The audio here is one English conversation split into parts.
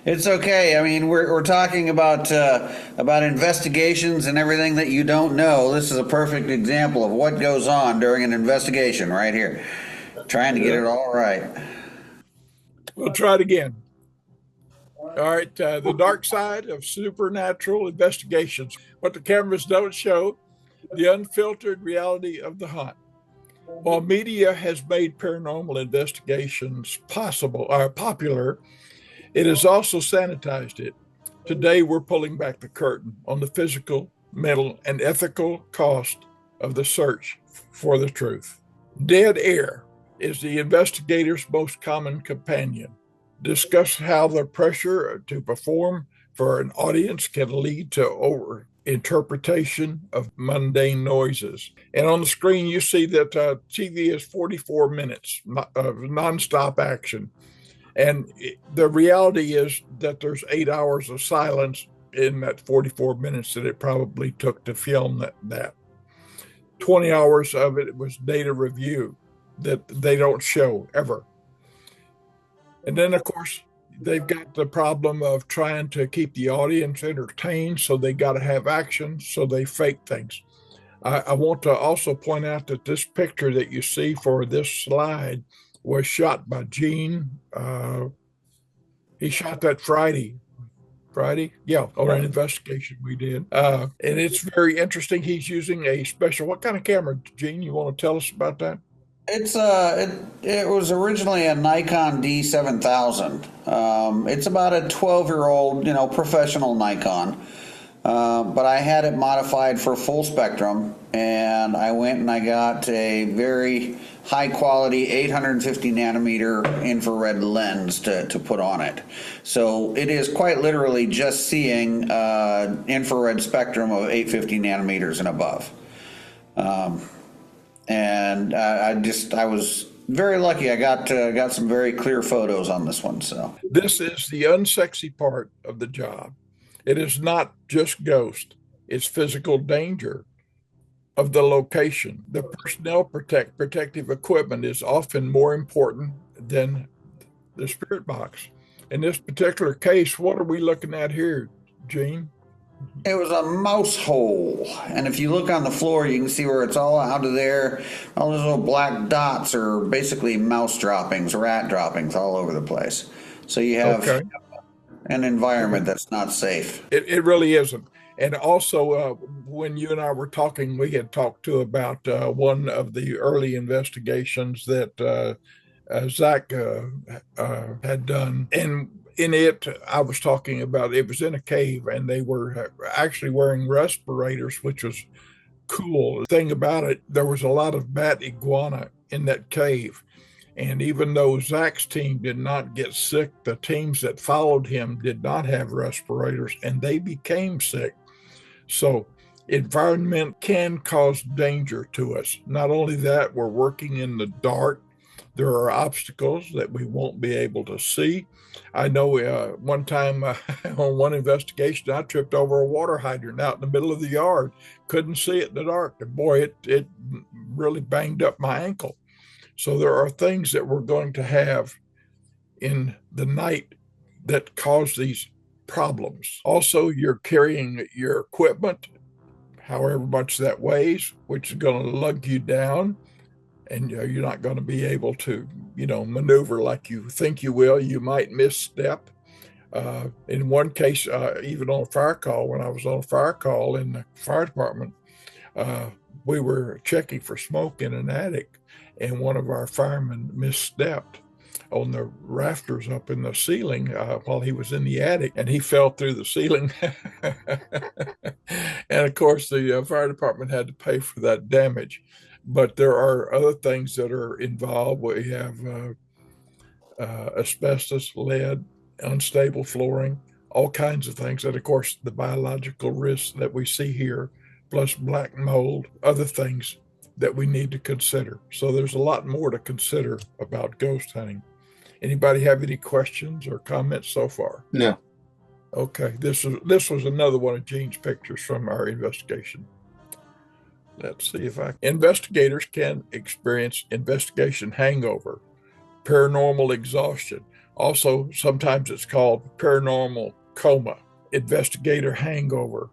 It's okay. I mean, we're talking about investigations and everything that you don't know. This is a perfect example of what goes on during an investigation right here. Trying to get Yeah. it all right. We'll try it again. All right, the dark side of supernatural investigations. What the cameras don't show, the unfiltered reality of the hunt. While media has made paranormal investigations popular, it has also sanitized it. Today, we're pulling back the curtain on the physical, mental, and ethical cost of the search for the truth. Dead air is the investigator's most common companion. Discuss how the pressure to perform for an audience can lead to over interpretation of mundane noises. And on the screen, you see that TV is 44 minutes of nonstop action. And the reality is that there's 8 hours of silence in that 44 minutes that it probably took to film that. 20 hours of it was data review that they don't show ever. And then, of course, they've got the problem of trying to keep the audience entertained, so they got to have action, so they fake things. I want to also point out that this picture that you see for this slide was shot by Gene. He shot that Friday. Yeah, on an investigation we did. And it's very interesting. He's using a special, what kind of camera, Gene? You want to tell us about that? It was originally a Nikon D7000. It's about a 12-year-old, professional Nikon. But I had it modified for full spectrum, and I went and I got a very high quality 850 nanometer infrared lens to put on it. So it is quite literally just seeing infrared spectrum of 850 nanometers and above. And I was very lucky. I got some very clear photos on this one. So This is the unsexy part of the job. It is not just ghost, it's physical danger of the location. The personnel protective equipment is often more important than the spirit box. In this particular case, what are we looking at here, Gene? it was a mouse hole, and if you look on the floor, you can see where it's all out of there. All those little black dots are basically mouse droppings, rat droppings all over the place. So you have Okay. an environment that's not safe. It really isn't. And also, when you and I were talking, we had talked too about one of the early investigations that Zach had done. And in it, I was talking about it was in a cave and they were actually wearing respirators, which was cool. The thing about it, there was a lot of bat iguana in that cave. And even though Zach's team did not get sick, the teams that followed him did not have respirators and they became sick. So, environment can cause danger to us. Not only that, we're working in the dark. There are obstacles that we won't be able to see. I know one time on one investigation, I tripped over a water hydrant out in the middle of the yard. Couldn't see it in the dark. And boy, it really banged up my ankle. So there are things that we're going to have in the night that cause these problems. Also, you're carrying your equipment, however much that weighs, which is going to lug you down, and you're not going to be able to, maneuver like you think you will. You might misstep. In one case, even on a fire call, when I was on a fire call in the fire department, we were checking for smoke in an attic, and one of our firemen misstepped on the rafters up in the ceiling while he was in the attic, and he fell through the ceiling. And of course, the fire department had to pay for that damage. But there are other things that are involved. We have asbestos, lead, unstable flooring, all kinds of things. And of course, the biological risks that we see here, plus black mold, other things that we need to consider. So there's a lot more to consider about ghost hunting. Anybody have any questions or comments so far? No. Okay, this was another one of Gene's pictures from our investigation. Let's see if investigators can experience investigation hangover, paranormal exhaustion. Also, sometimes it's called paranormal coma, investigator hangover.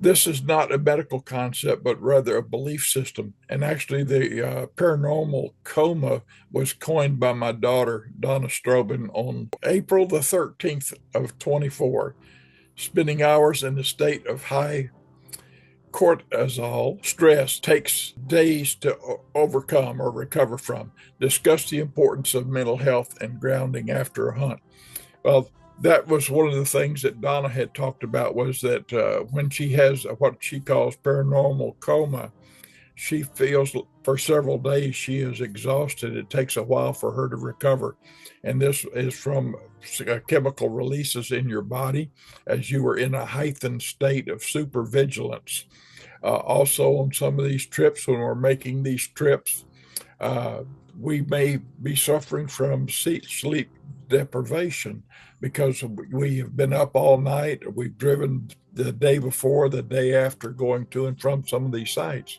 This is not a medical concept, but rather a belief system. And actually, the paranormal coma was coined by my daughter, Donna Strobin, on April the 13th of 24. Spending hours in a state of high cortisol stress takes days to overcome or recover from. Discuss the importance of mental health and grounding after a hunt. Well, that was one of the things that Donna had talked about, was that when she has what she calls paranormal coma, she feels for several days she is exhausted. It takes a while for her to recover. And this is from chemical releases in your body as you were in a heightened state of supervigilance. Also, on some of these trips, when we're making these trips, we may be suffering from sleep deprivation because we have been up all night, or we've driven the day before, the day after, going to and from some of these sites.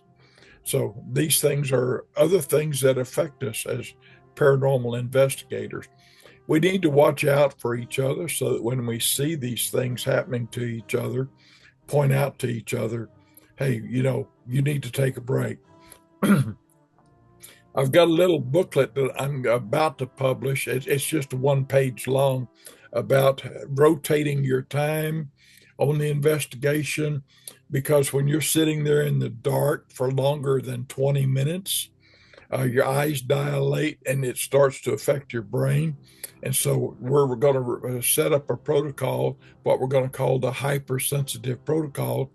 So these things are other things that affect us as paranormal investigators. We need to watch out for each other so that when we see these things happening to each other, point out to each other, hey, you need to take a break. I've got a little booklet that I'm about to publish. It's just 1 page long, about rotating your time on the investigation, because when you're sitting there in the dark for longer than 20 minutes, your eyes dilate and it starts to affect your brain. And so we're going to set up a protocol, what we're going to call the hypersensitive protocol,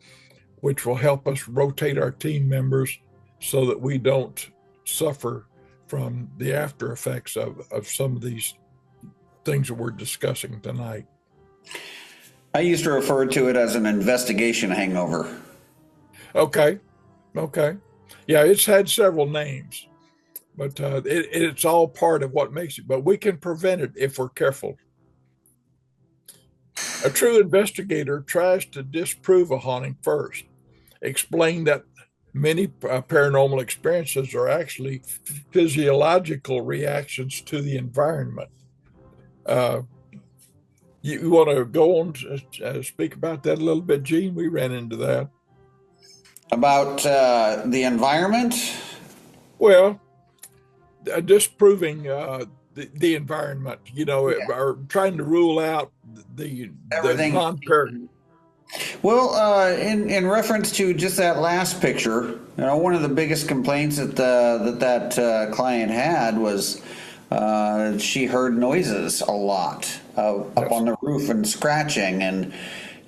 which will help us rotate our team members so that we don't suffer from the after effects of some of these things that we're discussing tonight. I used to refer to it as an investigation hangover. Okay. Yeah, it's had several names, but it's all part of what makes it. But we can prevent it if we're careful. A true investigator tries to disprove a haunting first, explain that many paranormal experiences are actually physiological reactions to the environment. You want to go on to speak about that a little bit, Gene? We ran into that. About the environment? Well, disproving the environment, or trying to rule out the non-paranormal. Well, in reference to just that last picture, one of the biggest complaints that client had was she heard noises a lot up on the roof and scratching,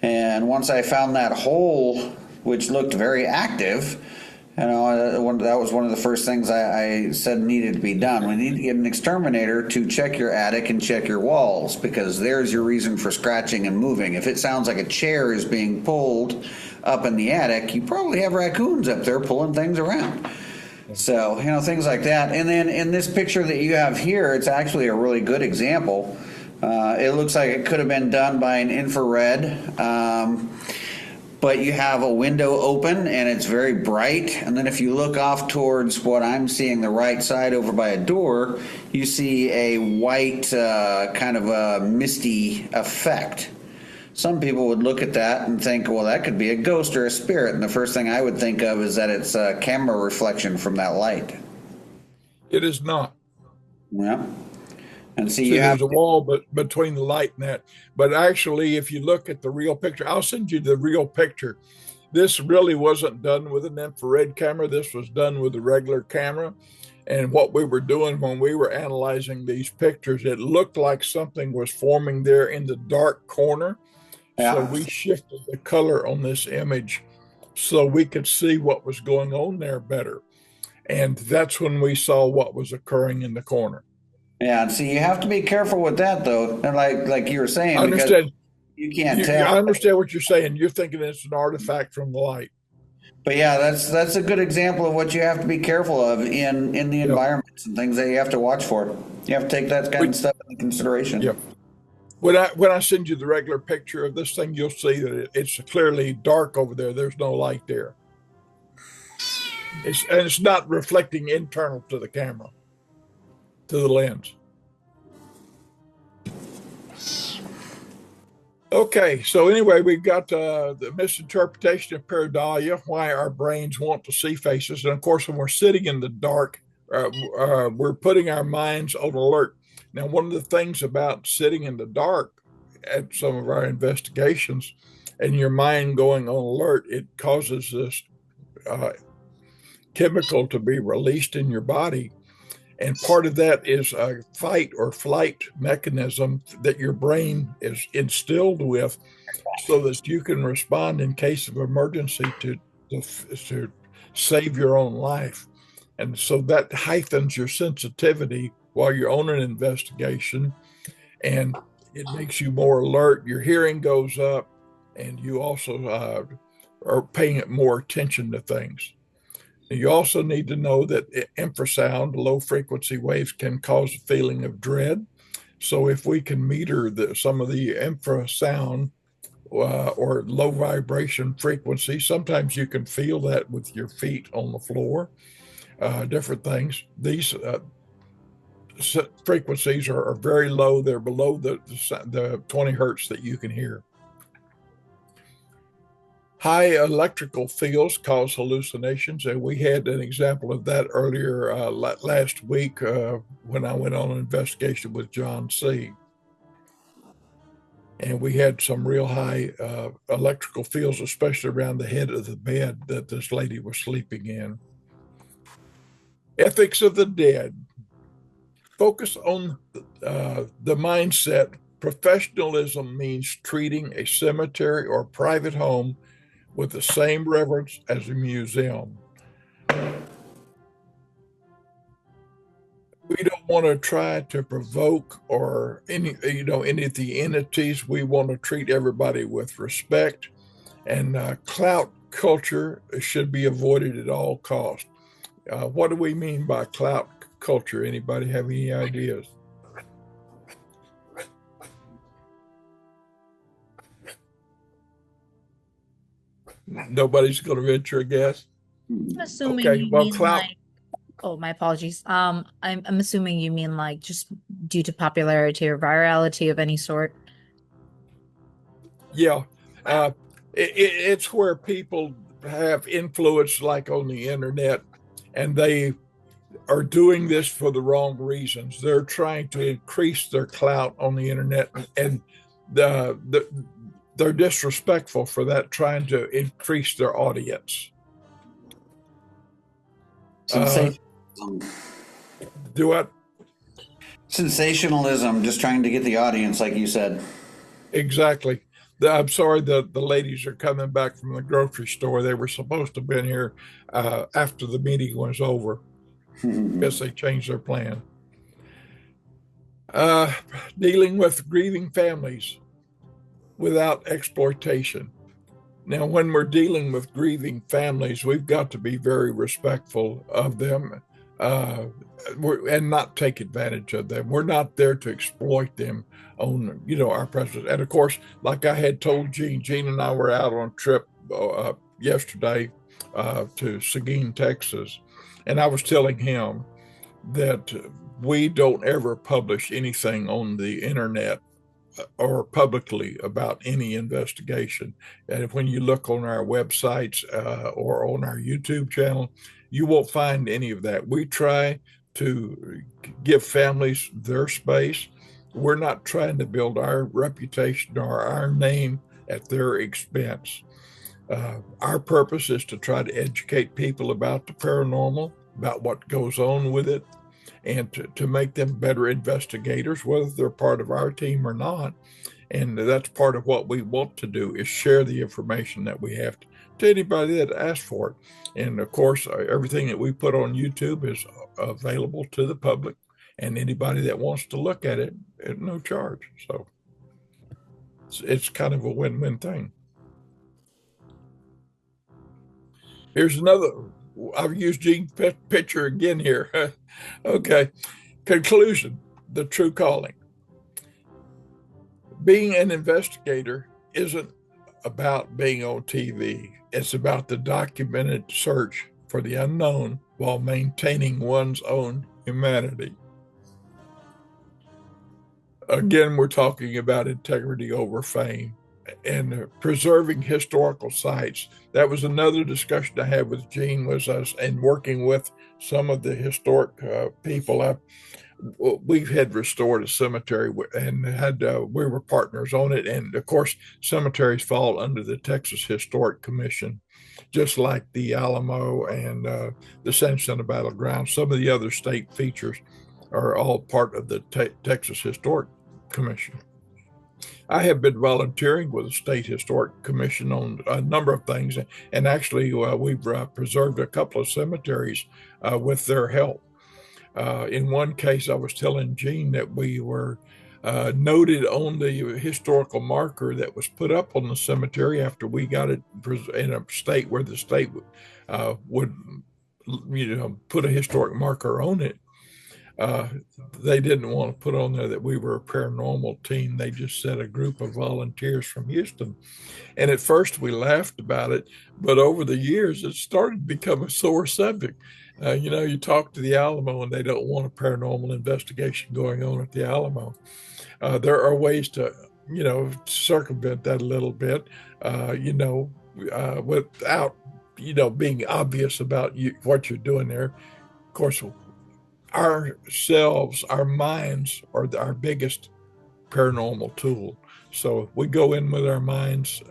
and once I found that hole, which looked very active, that was one of the first things I said needed to be done. We need to get an exterminator to check your attic and check your walls, because there's your reason for scratching and moving. If it sounds like a chair is being pulled up in the attic, you probably have raccoons up there pulling things around. So, things like that. And then in this picture that you have here, it's actually a really good example. It looks like it could have been done by an infrared. But you have a window open and it's very bright. And then if you look off towards what I'm seeing, the right side over by a door, you see a white kind of a misty effect. Some people would look at that and think, well, that could be a ghost or a spirit. And the first thing I would think of is that it's a camera reflection from that light. It is not. Yeah. And see, there's a wall between the light and that. But actually, if you look at the real picture, I'll send you the real picture. This really wasn't done with an infrared camera. This was done with a regular camera. And what we were doing when we were analyzing these pictures, it looked like something was forming there in the dark corner. Yeah. So we shifted the color on this image so we could see what was going on there better. And that's when we saw what was occurring in the corner. Yeah, and see, you have to be careful with that, though. And like you were saying, I understand. You can't tell. I understand what you're saying. You're thinking it's an artifact from the light. But yeah, that's a good example of what you have to be careful of in the environments and things that you have to watch for. You have to take that kind of stuff into consideration. Yeah. When I send you the regular picture of this thing, you'll see that it's clearly dark over there. There's no light there. It's not reflecting internal to the camera, to the lens. Okay, so anyway, we've got the misinterpretation of pareidolia, why our brains want to see faces. And of course, when we're sitting in the dark, we're putting our minds on alert. Now, one of the things about sitting in the dark at some of our investigations and your mind going on alert, it causes this uh, chemical to be released in your body. And part of that is a fight or flight mechanism that your brain is instilled with so that you can respond in case of emergency to save your own life. And so that heightens your sensitivity while you're on an investigation, and it makes you more alert. Your hearing goes up, and you also are paying more attention to things. You also need to know that infrasound, low frequency waves, can cause a feeling of dread. So if we can meter some of the infrasound or low vibration frequency, sometimes you can feel that with your feet on the floor, different things. These frequencies are very low. They're below the 20 hertz that you can hear. High electrical fields cause hallucinations, and we had an example of that earlier last week when I went on an investigation with John C. And we had some real high electrical fields, especially around the head of the bed that this lady was sleeping in. Ethics of the dead. Focus on the mindset. Professionalism means treating a cemetery or private home with the same reverence as a museum. We don't want to try to provoke or any of the entities. We want to treat everybody with respect, and clout culture should be avoided at all costs. What do we mean by clout culture? Anybody have any ideas? Nobody's going to venture a guess. I'm assuming Okay, you well, mean clout. like, oh, my apologies. I'm assuming you mean like just due to popularity or virality of any sort. Yeah, it's where people have influence, like on the internet, and they are doing this for the wrong reasons. They're trying to increase their clout on the internet, and they're disrespectful for that, trying to increase their audience. Sensationalism. Do what? Sensationalism, just trying to get the audience, like you said. Exactly. I'm sorry, the ladies are coming back from the grocery store. They were supposed to have been here after the meeting was over. Guess they changed their plan. Uh, Dealing with grieving families without exploitation. Now, when we're dealing with grieving families, we've got to be very respectful of them and not take advantage of them. We're not there to exploit them on, our presence. And of course, like I had told Gene and I were out on a trip yesterday to Seguin, Texas, and I was telling him that we don't ever publish anything on the internet or publicly about any investigation. And when you look on our websites or on our YouTube channel, you won't find any of that. We try to give families their space. We're not trying to build our reputation or our name at their expense. Our purpose is to try to educate people about the paranormal, about what goes on with it, and to make them better investigators, whether they're part of our team or not. And that's part of what we want to do, is share the information that we have to anybody that asks for it. And of course, everything that we put on YouTube is available to the public, and anybody that wants to look at it at no charge. So it's kind of a win-win thing. Here's another. I've used Gene's picture again here. Okay. Conclusion: the true calling. Being an investigator isn't about being on TV. It's about the documented search for the unknown while maintaining one's own humanity. Again, we're talking about integrity over fame. preserving historical sites. That was another discussion I had with Gene, was us and working with some of the historic people. We had restored a cemetery and had we were partners on it, and of course cemeteries fall under the Texas Historic Commission, just like the Alamo and the San Jacinto Battleground. Some of the other state features are all part of the Texas Historic Commission. I have been volunteering with the State Historic Commission on a number of things, and actually we've preserved a couple of cemeteries with their help. In one case, I was telling Gene that we were noted on the historical marker that was put up on the cemetery after we got it in a state where the state would, put a historic marker on it. They didn't want to put on there that we were a paranormal team. They just said a group of volunteers from Houston. And at first we laughed about it, but over the years it started to become a sore subject. You talk to the Alamo and they don't want a paranormal investigation going on at the Alamo. There are ways to, circumvent that a little bit, without, being obvious about what you're doing there. Of course, ourselves, our minds are our biggest paranormal tool. So if we go in with our minds,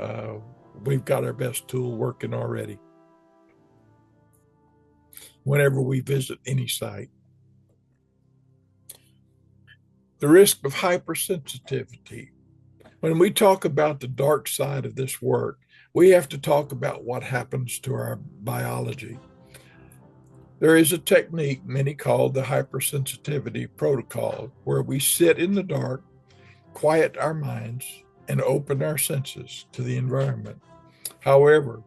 we've got our best tool working already whenever we visit any site. The risk of hypersensitivity. When we talk about the dark side of this work, we have to talk about what happens to our biology. There is a technique many call the hypersensitivity protocol, where we sit in the dark, quiet our minds, and open our senses to the environment. However,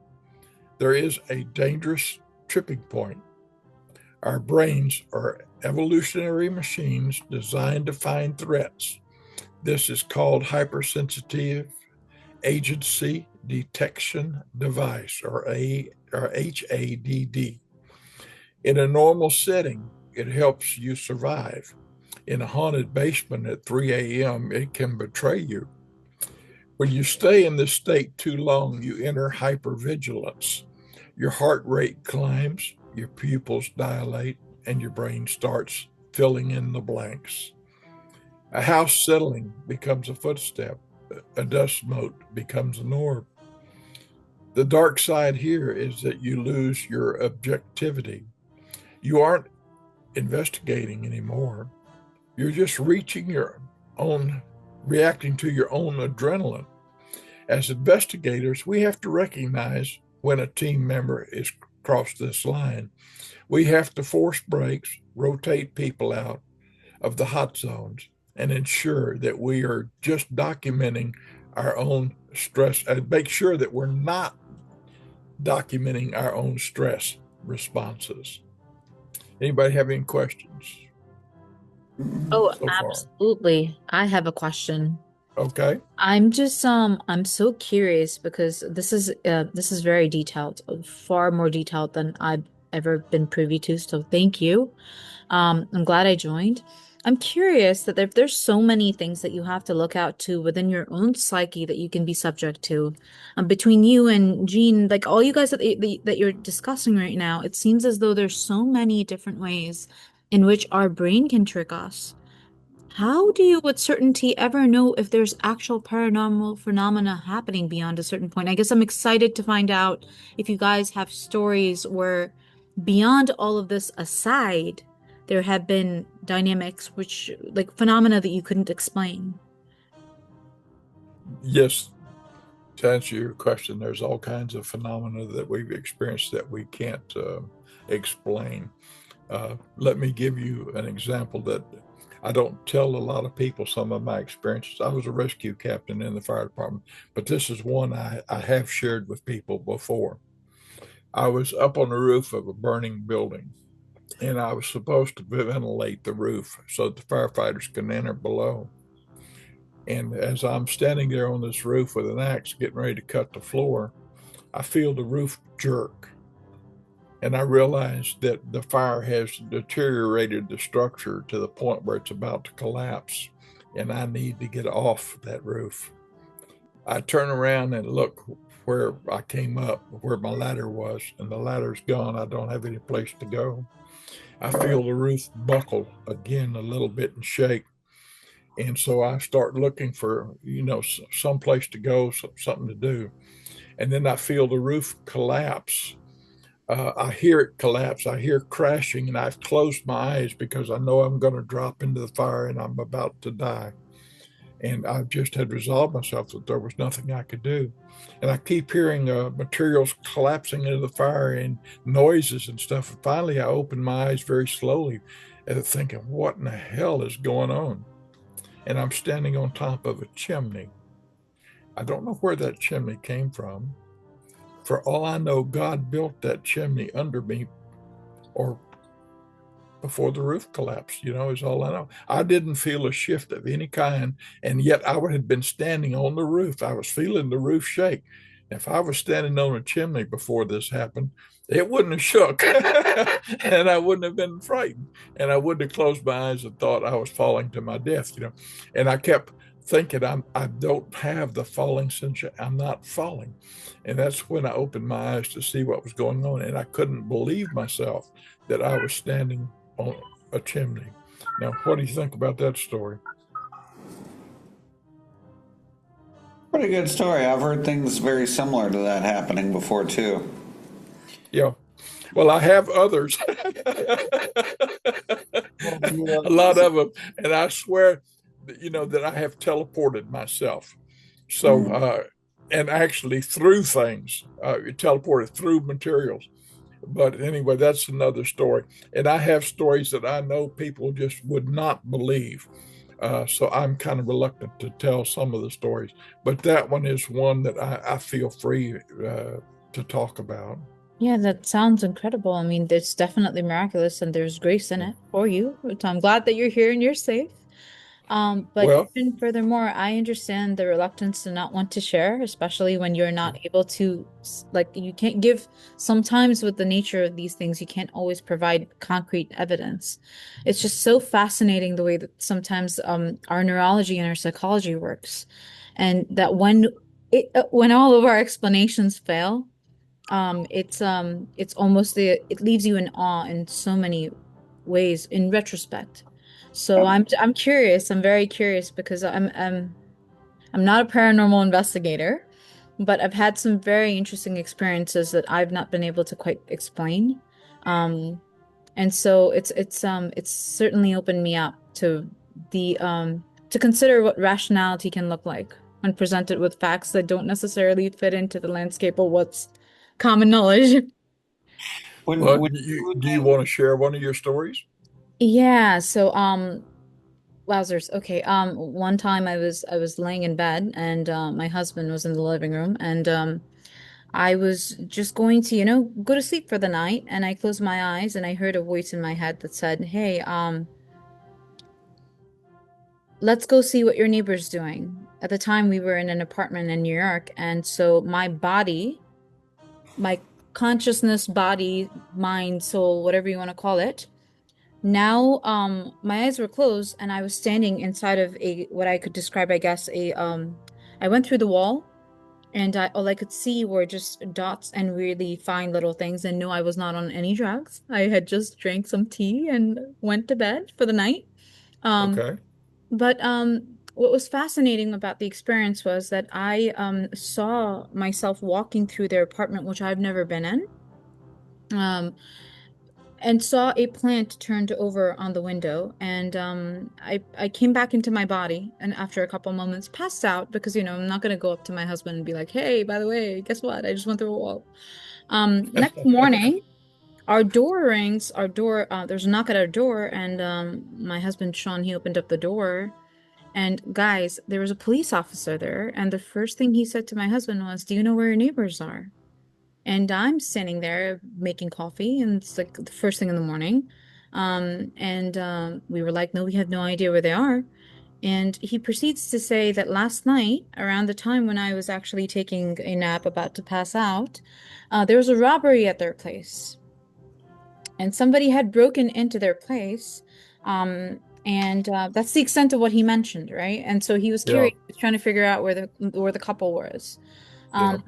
there is a dangerous tripping point. Our brains are evolutionary machines designed to find threats. This is called hypersensitive agency detection device, or HADD. In a normal setting, it helps you survive. In a haunted basement at 3 a.m., it can betray you. When you stay in this state too long, you enter hypervigilance. Your heart rate climbs, your pupils dilate, and your brain starts filling in the blanks. A house settling becomes a footstep. A dust mote becomes an orb. The dark side here is that you lose your objectivity. You aren't investigating anymore. You're just reaching your own, reacting to your own adrenaline. As investigators, we have to recognize when a team member is crossed this line. We have to force breaks, rotate people out of the hot zones, and ensure that we are just documenting our own stress, and make sure that we're not documenting our own stress responses. Anybody have any questions? Oh, So far? absolutely. I have a question. Okay. I'm so curious because this is very detailed, far more detailed than I've ever been privy to. So thank you. I'm glad I joined. I'm curious that there's so many things that you have to look out to within your own psyche that you can be subject to. Between you and Gene, like all you guys that you're discussing right now, it seems as though there's so many different ways in which our brain can trick us. How do you with certainty ever know if there's actual paranormal phenomena happening beyond a certain point? I guess I'm excited to find out if you guys have stories where, beyond all of this aside, there have been dynamics which, like phenomena that you couldn't explain. Yes. To answer your question, there's all kinds of phenomena that we've experienced that we can't explain. Let me give you an example that I don't tell a lot of people some of my experiences. I was a rescue captain in the fire department, but this is one I have shared with people before. I was up on the roof of a burning building, and I was supposed to ventilate the roof so that the firefighters can enter below. And as I'm standing there on this roof with an axe getting ready to cut the floor, I feel the roof jerk. And I realized that the fire has deteriorated the structure to the point where it's about to collapse, and I need to get off that roof. I turn around and look where I came up, where my ladder was, and the ladder's gone. I don't have any place to go. I feel the roof buckle again a little bit and shake. And so I start looking for, some place to go, something to do. And then I feel the roof collapse. I hear it collapse. I hear crashing, and I've closed my eyes because I know I'm going to drop into the fire and I'm about to die. And I just had resolved myself that there was nothing I could do. And I keep hearing materials collapsing into the fire and noises and stuff. And finally, I opened my eyes very slowly, thinking, what in the hell is going on? And I'm standing on top of a chimney. I don't know where that chimney came from. For all I know, God built that chimney under me or before the roof collapsed, is all I know. I didn't feel a shift of any kind, and yet I had been standing on the roof. I was feeling the roof shake. If I was standing on a chimney before this happened, it wouldn't have shook, and I wouldn't have been frightened, and I wouldn't have closed my eyes and thought I was falling to my death. And I kept thinking, I don't have the falling sensation. I'm not falling. And that's when I opened my eyes to see what was going on, and I couldn't believe myself that I was standing on a chimney. Now, what do you think about that story? Pretty good story. I've heard things very similar to that happening before too. Yeah. Well, I have others, a lot of them, and I swear, that I have teleported myself. So, and actually through things, teleported through materials. But anyway, that's another story. And I have stories that I know people just would not believe. So I'm kind of reluctant to tell some of the stories, but that one is one that I feel free to talk about. Yeah, that sounds incredible. I mean, it's definitely miraculous and there's grace in it for you. So I'm glad that you're here and you're safe. But Well, even furthermore, I understand the reluctance to not want to share, especially when you're not able to, like, you can't give, sometimes with the nature of these things, you can't always provide concrete evidence. It's just so fascinating the way that sometimes our neurology and our psychology works. And that when all of our explanations fail, it's almost it leaves you in awe in so many ways in retrospect. So I'm curious. I'm very curious because I'm not a paranormal investigator, but I've had some very interesting experiences that I've not been able to quite explain. Um, and so it's certainly opened me up to consider what rationality can look like when presented with facts that don't necessarily fit into the landscape of what's common knowledge. When well, when do you want to share one of your stories? Yeah, so wowzers. Okay. One time I was laying in bed and my husband was in the living room and I was just going to, go to sleep for the night and I closed my eyes and I heard a voice in my head that said, "Hey, let's go see what your neighbor's doing." At the time we were in an apartment in New York and so my body, my consciousness, body, mind, soul, whatever you want to call it. Now, my eyes were closed and I was standing inside of a what I could describe, I guess, I went through the wall and all I could see were just dots and really fine little things. And no, I was not on any drugs. I had just drank some tea and went to bed for the night. Um, Okay. but what was fascinating about the experience was that I saw myself walking through their apartment, which I've never been in. Um, and saw a plant turned over on the window and I came back into my body and after a couple moments passed out because I'm not going to go up to my husband and be like, "Hey, by the way, guess what, I just went through a wall." Next morning our door rings, there's a knock at our door and my husband Sean, he opened up the door and guys, there was a police officer there and the first thing he said to my husband was, "Do you know where your neighbors are?" And I'm standing there making coffee, and it's like the first thing in the morning. And we were like, "No, we have no idea where they are." And he proceeds to say that last night, around the time when I was actually taking a nap, about to pass out, there was a robbery at their place. And somebody had broken into their place. Um, And that's the extent of what he mentioned, right? And so he was Yeah. curious, trying to figure out where the couple was. Yeah. Um,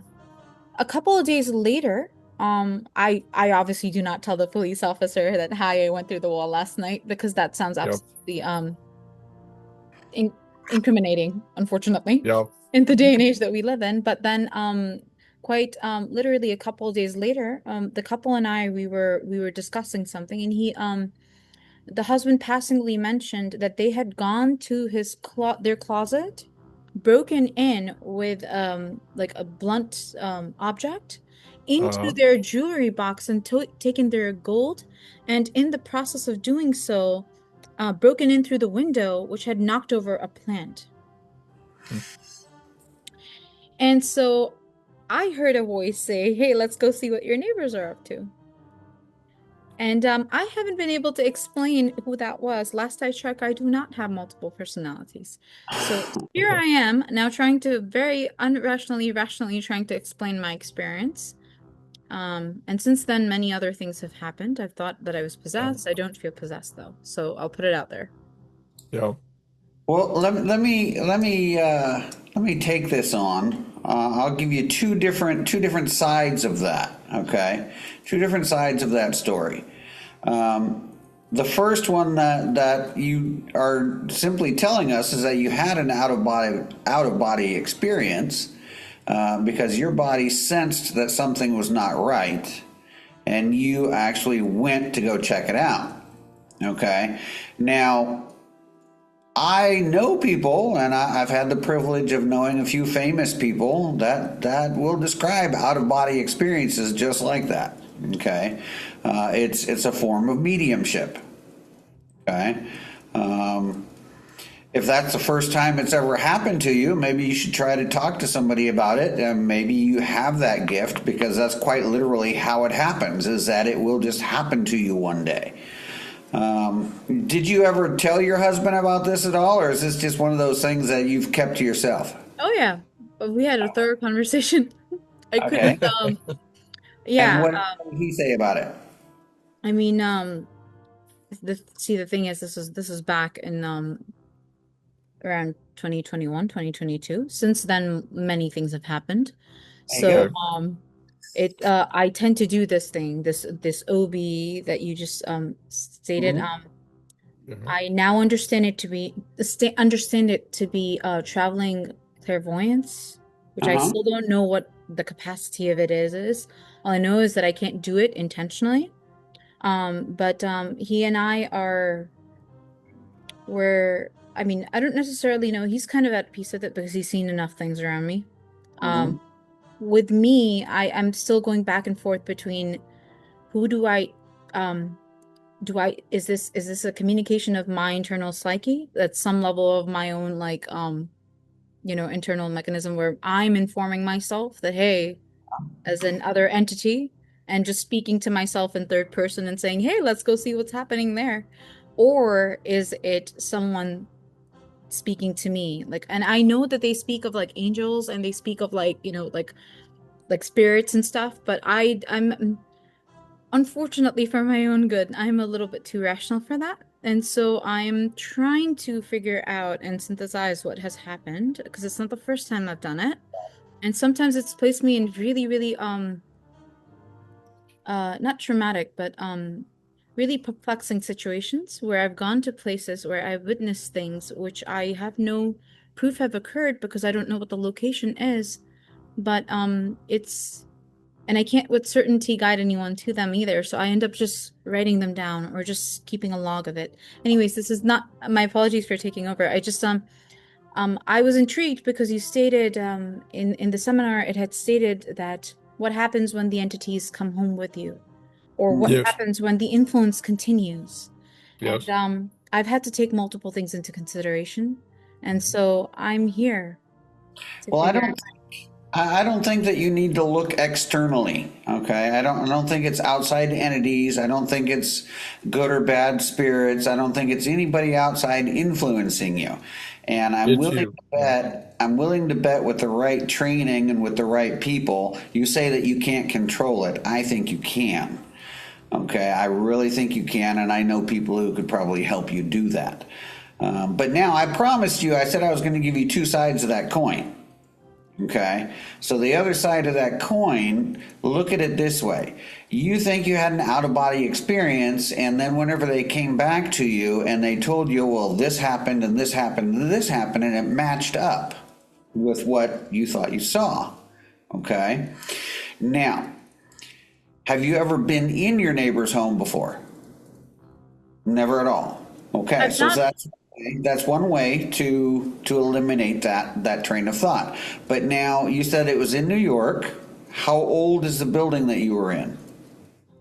a couple of days later, I obviously do not tell the police officer that hi, I went through the wall last night because that sounds Yeah. absolutely in incriminating, unfortunately, Yeah. in the day and age that we live in. But then quite literally a couple of days later, the couple and I we were discussing something, and he the husband passingly mentioned that they had gone to their closet, broken in with like a blunt object into Uh-huh. their jewelry box and taken their gold, and in the process of doing so, broken in through the window, which had knocked over a plant. Hmm. And so I heard a voice say, "Hey, let's go see what your neighbors are up to." And I haven't been able to explain who that was. Last I checked, I do not have multiple personalities. So here I am now trying to very rationally trying to explain my experience. And since then, many other things have happened. I've thought that I was Yeah. possessed. I don't feel possessed though. So I'll put it out there. Yeah. Well, let me take this on. I'll give you two different sides of that. Okay, two different sides of that story. The first one that you are simply telling us is that you had an out of body experience because your body sensed that something was not right, and you actually went to go check it out. Okay, now I know people, and I've had the privilege of knowing a few famous people that will describe out of body experiences just like that. Okay, it's a form of mediumship. Okay, um, if that's the first time it's ever happened to you, maybe you should try to talk to somebody about it, and maybe you have that gift because that's quite literally how it happens. Is that it will just happen to you one day. Did you ever tell your husband about this at all, or is this just one of those things that you've kept to yourself? Oh yeah, but we had a thorough conversation. I couldn't. Okay. And Yeah. what did he say about it? I mean, the thing is, this is back in around 2021, 2022. Since then, many things have happened. There you So, Okay. go. I tend to do this thing, this OB that you just stated. Mhm. Yeah. I now understand it to be traveling clairvoyance, which I Uh-huh. still don't know what the capacity of it is. All I know is that I can't do it intentionally. But he and I were, I mean, I don't necessarily know. He's kind of at peace with it because he's seen enough things around me. Mhm. With me, I'm still going back and forth between who um is this a communication of my internal psyche that's some level of my own like internal mechanism where I'm informing myself that hey, as an other entity, and just speaking to myself in third person and saying, hey, let's go see what's happening there. Or is it someone speaking to me? Like, and I know that they speak of like angels and they speak of like, like spirits and stuff, but I'm unfortunately for my own good, I'm a little bit too rational for that. And so I'm trying to figure out and synthesize what has happened because it's not the first time I've done it. And sometimes it's placed me in really, really not traumatic, but really perplexing situations where I've gone to places where I've witnessed things which I have no proof have occurred because I don't know what the location is. But it's and I can't with certainty guide anyone to them either. So I end up just writing them down or just keeping a log of it. Anyways, this is not my apologies for taking over. I just I was intrigued because you stated in the seminar it had stated that what happens when the entities come home with you, or what Mhm. Yes. happens when the influence continues. And Yes. I've had to take multiple things into consideration, and so I'm here to Well, I figure don't. I don't think that you need to look externally. Okay, I don't think it's outside entities. I don't think it's good or bad spirits. I don't think it's anybody outside influencing you. And I'm It's willing you. to Yeah. bet. I'm willing to bet with the right training and with the right people. You say that you can't control it. I think you can. Okay, I really think you can, and I know people who could probably help you do that. But now I promised you, I said I was going to give you two sides of that coin. Okay, so the other side of that coin, look at it this way. You think you had an out of body experience, and then whenever they came back to you and they told you, well, this happened and this happened and this happened, and it matched up with what you thought you saw. Okay, now, have you ever been in your neighbor's home before? Never at all. Okay, I've so not. that's one way to eliminate that train of thought. But now you said it was in New York. How old is the building that you were in?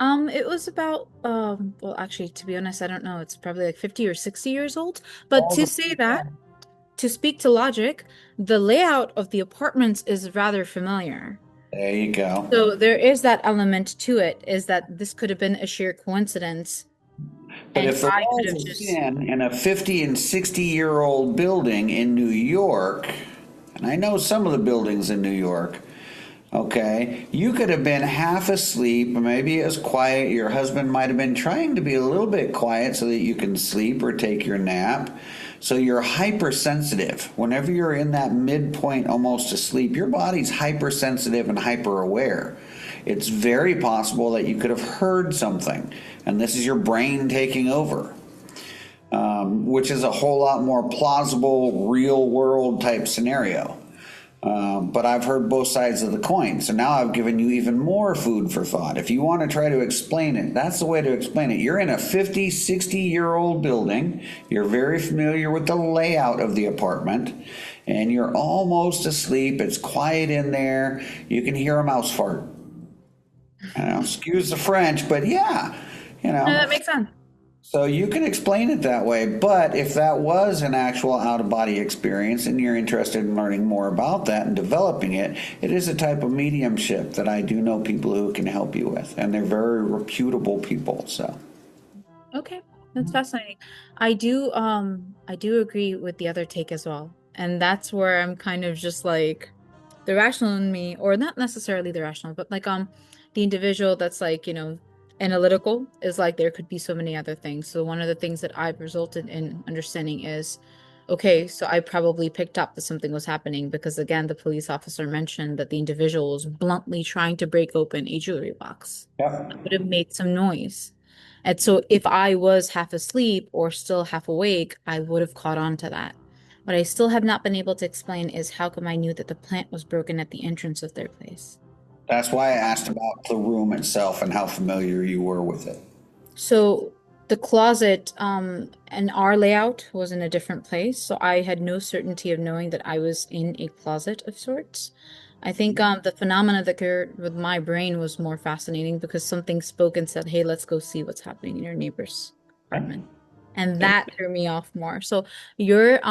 It was about well, actually, to be honest, I don't know. It's probably like 50 or 60 years old. But All to the say that, to speak to logic, the layout of the apartments is rather familiar. There you go. So there is that element to it, is that this could have been a sheer coincidence, But and if the I could walls have are just, thin in a 50 and 60-year-old building in New York, and I know some of the buildings in New York, okay, you could have been half asleep, maybe it was quiet. Your husband might have been trying to be a little bit quiet so that you can sleep or take your nap. So you're hypersensitive. Whenever you're in that midpoint almost asleep, your body's hypersensitive and hyper aware. It's very possible that you could have heard something, and this is your brain taking over, which is a whole lot more plausible, real world type scenario. But I've heard both sides of the coin. So now I've given you even more food for thought. If you want to try to explain it, that's the way to explain it. You're in a 50, 60-year-old building. You're very familiar with the layout of the apartment, and you're almost asleep. It's quiet in there. You can hear a mouse fart. Excuse the French, but yeah, no, that makes sense. So you can explain it that way, but if that was an actual out-of-body experience and you're interested in learning more about that and developing it, it is a type of mediumship that I do know people who can help you with, and they're very reputable people. So Okay, that's fascinating. I do agree with the other take as well. And that's where I'm kind of just like the rational in me, or not necessarily the rational, but like the individual that's like, analytical is like there could be so many other things. So one of the things that I've resulted in understanding is, okay, so I probably picked up that something was happening because again, the police officer mentioned that the individual was bluntly trying to break open a jewelry box. yep. It would have made some noise. And so if I was half asleep or still half awake, I would have caught on to that. What I still have not been able to explain is how come I knew that the plant was broken at the entrance of their place. That's why I asked about the room itself and how familiar you were with it. So the closet and our layout was in a different place. So I had no certainty of knowing that I was in a closet of sorts. I think the phenomena that occurred with my brain was more fascinating because something spoke and said, hey, let's go see what's happening in your neighbor's apartment. And that threw me off more. So your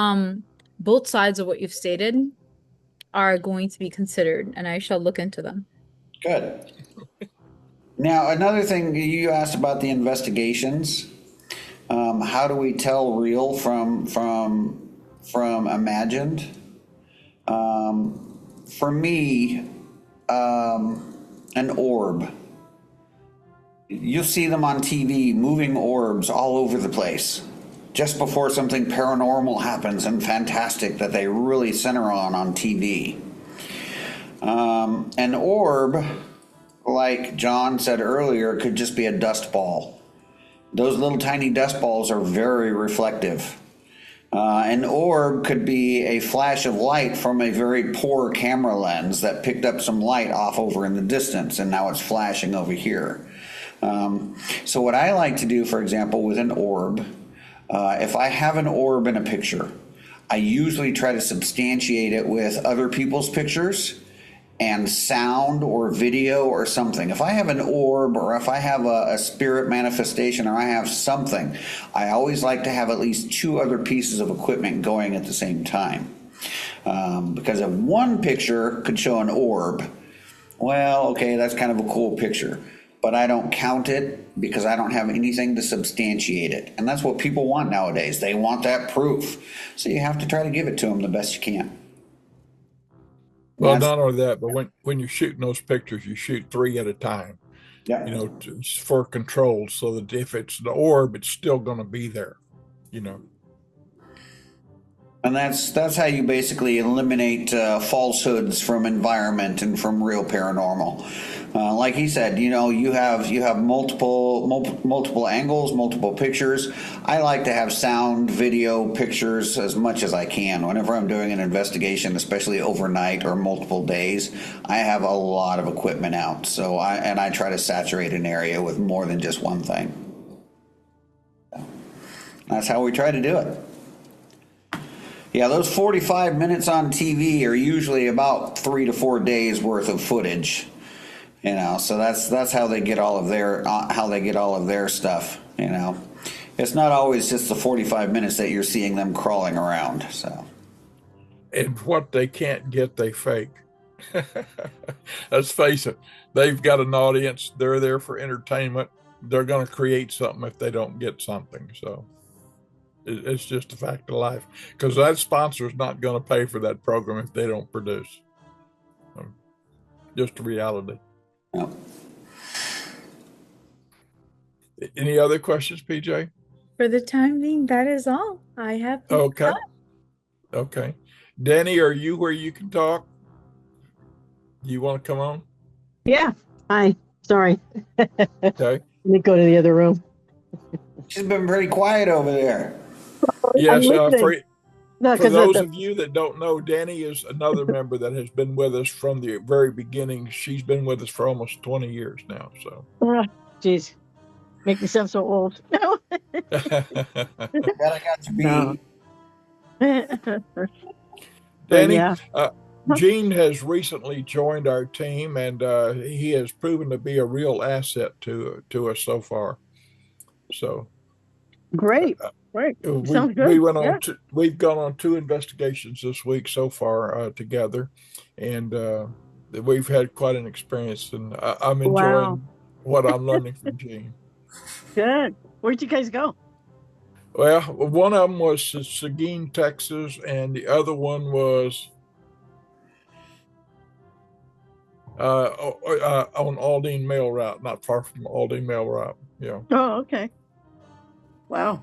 both sides of what you've stated are going to be considered, and I shall look into them. Good. Now, another thing you asked about the investigations. How do we tell real from imagined? For me, an orb. You'll see them on TV, moving orbs all over the place. Just before something paranormal happens and fantastic that they really center on TV. An orb, like John said earlier, could just be a dust ball. Those little tiny dust balls are very reflective. An orb could be a flash of light from a very poor camera lens that picked up some light off over in the distance, and now it's flashing over here. So what I like to do, for example, with an orb, if I have an orb in a picture, I usually try to substantiate it with other people's pictures and sound or video or something. If I have an orb or if I have a spirit manifestation or I have something, I always like to have at least two other pieces of equipment going at the same time. Because if one picture could show an orb, well, okay, that's kind of a cool picture. But I don't count it because I don't have anything to substantiate it. And that's what people want nowadays. They want that proof. So you have to try to give it to them the best you can. Well, not only that, but when you're shooting those pictures, you shoot three at a time. Yeah. for control, so that if it's an orb, it's still going to be there, you know. And that's how you basically eliminate falsehoods from environment and from real paranormal. Like he said, you have multiple angles, multiple pictures. I like to have sound, video, pictures as much as I can. Whenever I'm doing an investigation, especially overnight or multiple days, I have a lot of equipment out. So I try to saturate an area with more than just one thing. That's how we try to do it. Yeah, those 45 minutes on TV are usually about 3 to 4 days worth of footage, So that's how they get all of their stuff. It's not always just the 45 minutes that you're seeing them crawling around. So, And what they can't get, they fake. Let's face it, they've got an audience. They're there for entertainment. They're going to create something if they don't get something. So. It's just a fact of life, because that sponsor is not going to pay for that program if they don't produce. Just a reality. yeah. Any other questions, PJ? For the time being, that is all I have. Okay. Danny, are you where you can talk? You want to come on? Yeah. Hi. Sorry. Okay. Let me go to the other room. She's been pretty quiet over there. Yes. No, for those of you that don't know, Danny is another member that has been with us from the very beginning. She's been with us for almost 20 years now. So. Geez, make me sound so old. No. That I got to be. No. Danny, yeah. Gene has recently joined our team, and he has proven to be a real asset to us so far. So. Great. Right. Sounds good. We've gone on 2 investigations this week so far together, and we've had quite an experience, and I'm enjoying what I'm learning from Gene. Good. Where'd you guys go? Well, one of them was Seguin, Texas, and the other one was on Aldine Mail Route, not far from Aldine Mail Route. Yeah. Oh, okay. Wow.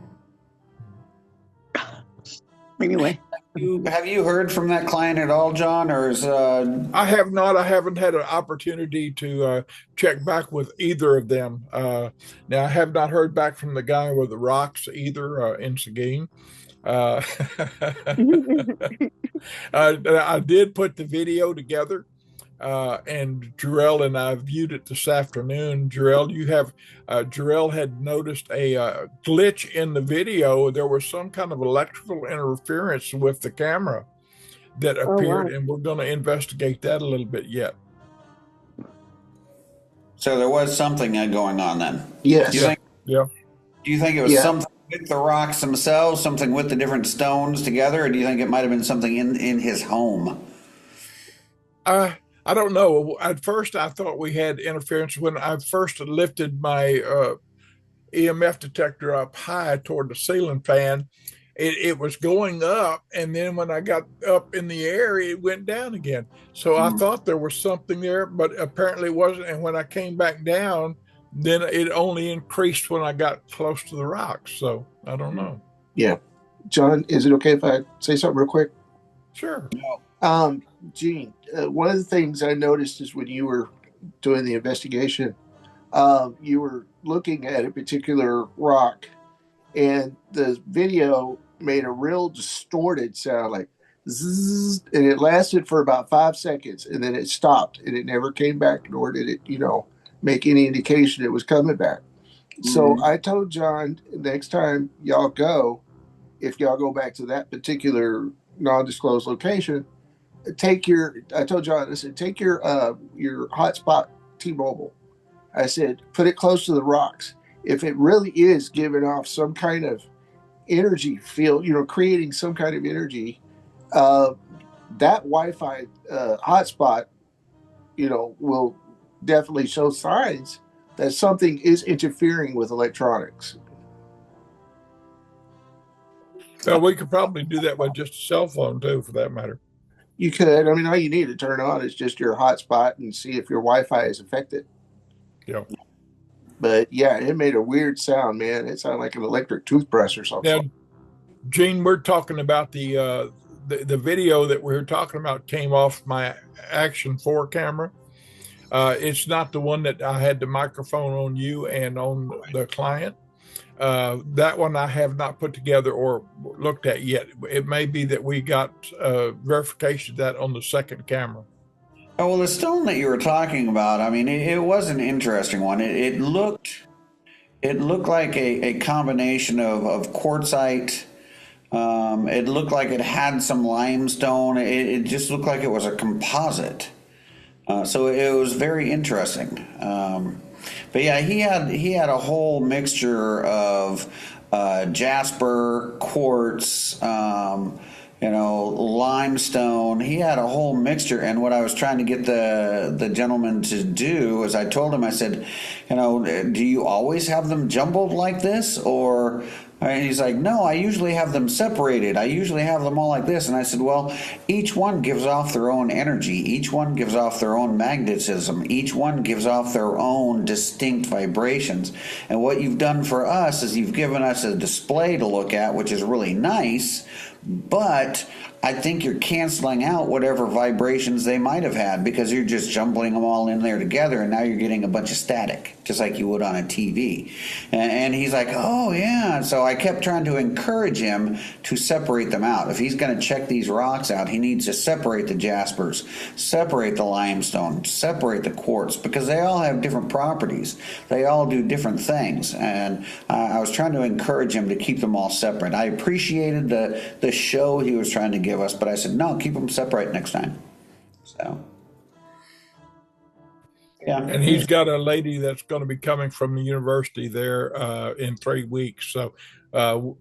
Anyway, Have you heard from that client at all, John, or is? I have not. I haven't had an opportunity to check back with either of them. Now, I have not heard back from the guy with the rocks either in Seguin. I did put the video together, and Jarrell and I viewed it this afternoon. Jarrell had noticed a glitch in the video. There was some kind of electrical interference with the camera that appeared, and we're going to investigate that a little bit yet. So there was something going on then. yes. Do you think? Yeah. Do you think it was something with the rocks themselves, something with the different stones together, or do you think it might have been something in his home? I don't know. At first, I thought we had interference when I first lifted my EMF detector up high toward the ceiling fan. It was going up, and then when I got up in the air, it went down again. So I thought there was something there, but apparently it wasn't. And when I came back down, then it only increased when I got close to the rocks. So I don't know. Yeah. John, is it okay if I say something real quick? Sure. Gene, one of the things I noticed is when you were doing the investigation, you were looking at a particular rock, and the video made a real distorted sound, like zzz, and it lasted for about 5 seconds, and then it stopped, and it never came back, nor did it, make any indication it was coming back. So I told John, next time y'all go, if y'all go back to that particular non-disclosed location, I told John, I said, take your hotspot T-Mobile. I said, put it close to the rocks. If it really is giving off some kind of energy field, creating some kind of energy, that Wi-Fi hotspot, will definitely show signs that something is interfering with electronics. So we could probably do that with just a cell phone too, for that matter. You could. All you need to turn on is just your hotspot and see if your Wi-Fi is affected. Yeah. But yeah, it made a weird sound, man. It sounded like an electric toothbrush or something. Now, Gene, we're talking about the video that we're talking about came off my Action 4 camera. It's not the one that I had the microphone on you and on the client. That one I have not put together or looked at yet. It may be that we got verification of that on the second camera. Oh, well, the stone that you were talking about, I mean, it was an interesting one. It looked like a combination of quartzite. It looked like it had some limestone. It just looked like it was a composite. So it was very interesting. But yeah, he had a whole mixture of jasper, quartz, limestone. He had a whole mixture. And what I was trying to get the gentleman to do is I told him, I said, do you always have them jumbled like this? Or and he's like, no, I usually have them separated. I usually have them all like this. And I said, well, each one gives off their own energy. Each one gives off their own magnetism. Each one gives off their own distinct vibrations. And what you've done for us is you've given us a display to look at, which is really nice. But I think you're canceling out whatever vibrations they might have had because you're just jumbling them all in there together, and now you're getting a bunch of static, just like you would on a TV. And he's like, oh, yeah. So I kept trying to encourage him to separate them out. If he's going to check these rocks out, he needs to separate the jaspers, separate the limestone, separate the quartz, because they all have different properties. They all do different things. And I was trying to encourage him to keep them all separate. I appreciated the show he was trying to give us, but I said, no, keep them separate next time. So, yeah. And he's got a lady that's going to be coming from the university there in 3 weeks. So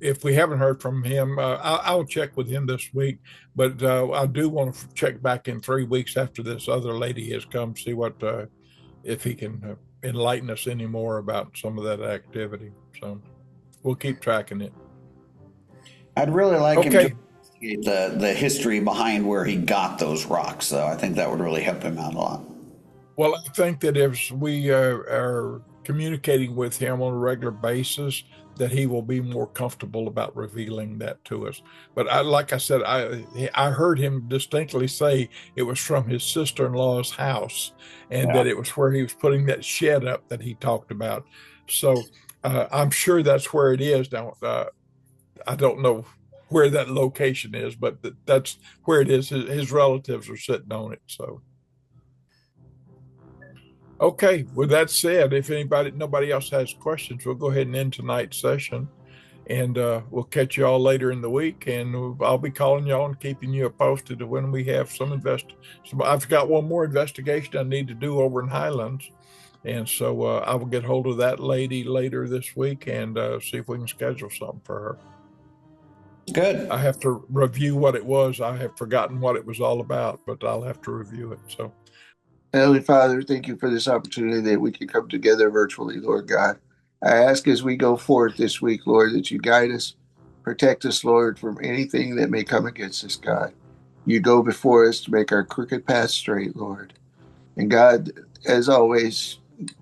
if we haven't heard from him, I'll check with him this week. But I do want to check back in 3 weeks after this other lady has come, see what if he can enlighten us any more about some of that activity. So we'll keep tracking it. I'd really like him to investigate the history behind where he got those rocks, though. I think that would really help him out a lot. Well, I think that if we are communicating with him on a regular basis, that he will be more comfortable about revealing that to us. But like I said, I heard him distinctly say it was from his sister-in-law's house, and that it was where he was putting that shed up that he talked about. So I'm sure that's where it is now. I don't know where that location is, but that's where it is. His relatives are sitting on it. So, okay. With that said, if nobody else has questions, we'll go ahead and end tonight's session, and we'll catch you all later in the week. And I'll be calling y'all and keeping you posted when we have some I've got one more investigation I need to do over in Highlands. And so I will get hold of that lady later this week and see if we can schedule something for her. Good. I have to review what it was. I have forgotten what it was all about, but I'll have to review it. So, Heavenly Father, thank you for this opportunity that we can come together virtually, Lord God. I ask as we go forth this week, Lord, that you guide us, protect us, Lord, from anything that may come against us, God. You go before us to make our crooked path straight, Lord. And God, as always,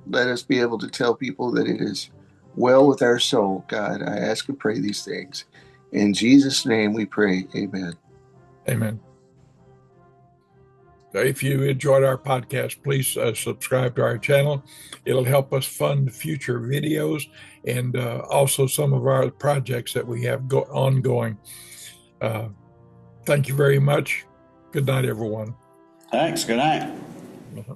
let us be able to tell people that it is well with our soul, God. I ask and pray these things. In Jesus' name we pray. Amen. Amen. If you enjoyed our podcast, please subscribe to our channel. It'll help us fund future videos and also some of our projects that we have ongoing. Thank you very much. Good night, everyone. Thanks. Good night. Uh-huh.